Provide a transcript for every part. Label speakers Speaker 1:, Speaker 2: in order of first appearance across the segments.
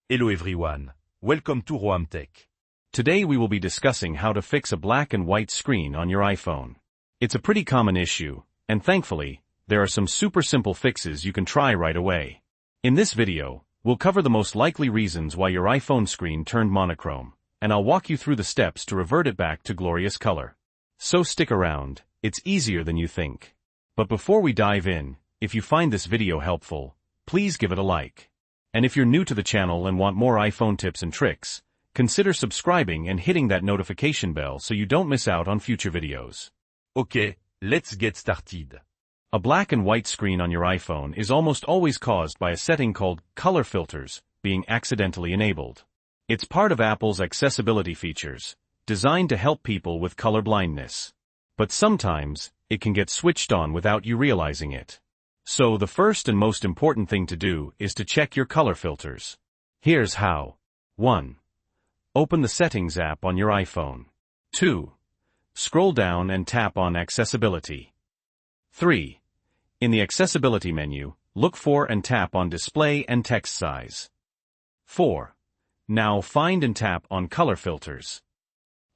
Speaker 1: Hello everyone, welcome to Roam Tech.
Speaker 2: Today we will be discussing how to fix a black and white screen on your iPhone. It's a pretty common issue, and thankfully, there are some super simple fixes you can try right away. In this video, we'll cover the most likely reasons why your iPhone screen turned monochrome, and I'll walk you through the steps to revert it back to glorious color. So stick around, it's easier than you think. But before we dive in, if you find this video helpful, please give it a like. And if you're new to the channel and want more iPhone tips and tricks, consider subscribing and hitting that notification bell so you don't miss out on future videos.
Speaker 1: Okay, let's get started.
Speaker 2: A black and white screen on your iPhone is almost always caused by a setting called color filters being accidentally enabled. It's part of Apple's accessibility features, designed to help people with color blindness. But sometimes, it can get switched on without you realizing it. So the first and most important thing to do is to check your color filters. Here's how. 1. Open the Settings app on your iPhone. 2. Scroll down and tap on Accessibility. 3. In the Accessibility menu, look for and tap on Display and Text Size. 4. Now find and tap on Color Filters.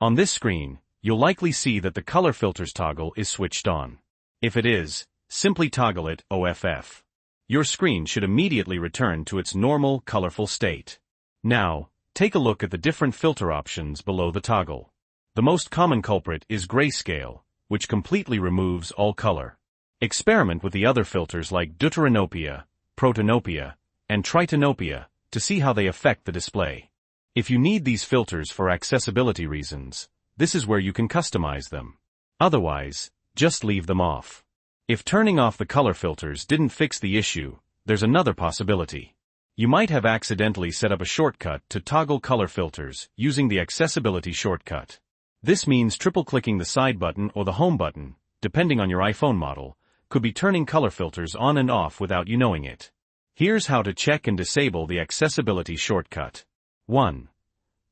Speaker 2: On this screen, you'll likely see that the Color Filters toggle is switched on. If it is, simply toggle it OFF. Your screen should immediately return to its normal, colorful state. Now, take a look at the different filter options below the toggle. The most common culprit is grayscale, which completely removes all color. Experiment with the other filters like deuteranopia, protanopia, and tritanopia to see how they affect the display. If you need these filters for accessibility reasons, this is where you can customize them. Otherwise, just leave them off. If turning off the color filters didn't fix the issue, there's another possibility. You might have accidentally set up a shortcut to toggle color filters using the accessibility shortcut. This means triple-clicking the side button or the home button, depending on your iPhone model, could be turning color filters on and off without you knowing it. Here's how to check and disable the accessibility shortcut. 1.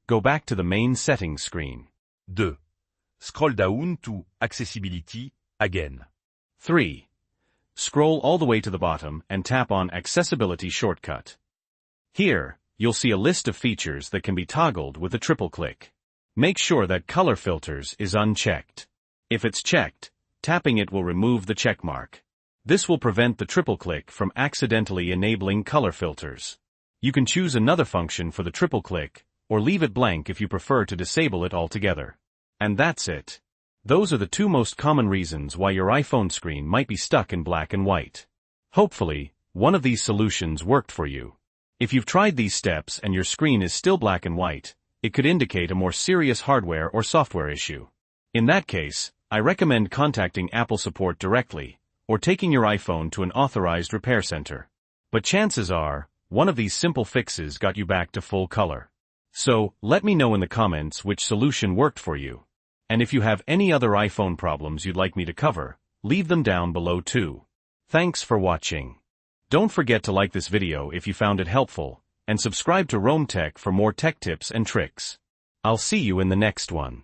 Speaker 2: Go back to the main settings screen.
Speaker 1: 2. Scroll down to Accessibility again.
Speaker 2: 3. Scroll all the way to the bottom and tap on Accessibility Shortcut. Here, you'll see a list of features that can be toggled with a triple click. Make sure that Color Filters is unchecked. If it's checked, tapping it will remove the check mark. This will prevent the triple click from accidentally enabling color filters. You can choose another function for the triple click, or leave it blank if you prefer to disable it altogether. And that's it. Those are the two most common reasons why your iPhone screen might be stuck in black and white. Hopefully, one of these solutions worked for you. If you've tried these steps and your screen is still black and white, it could indicate a more serious hardware or software issue. In that case, I recommend contacting Apple support directly, or taking your iPhone to an authorized repair center. But chances are, one of these simple fixes got you back to full color. So, let me know in the comments which solution worked for you. And if you have any other iPhone problems you'd like me to cover, leave them down below too. Thanks for watching. Don't forget to like this video if you found it helpful, and subscribe to Roam Tech for more tech tips and tricks. I'll see you in the next one.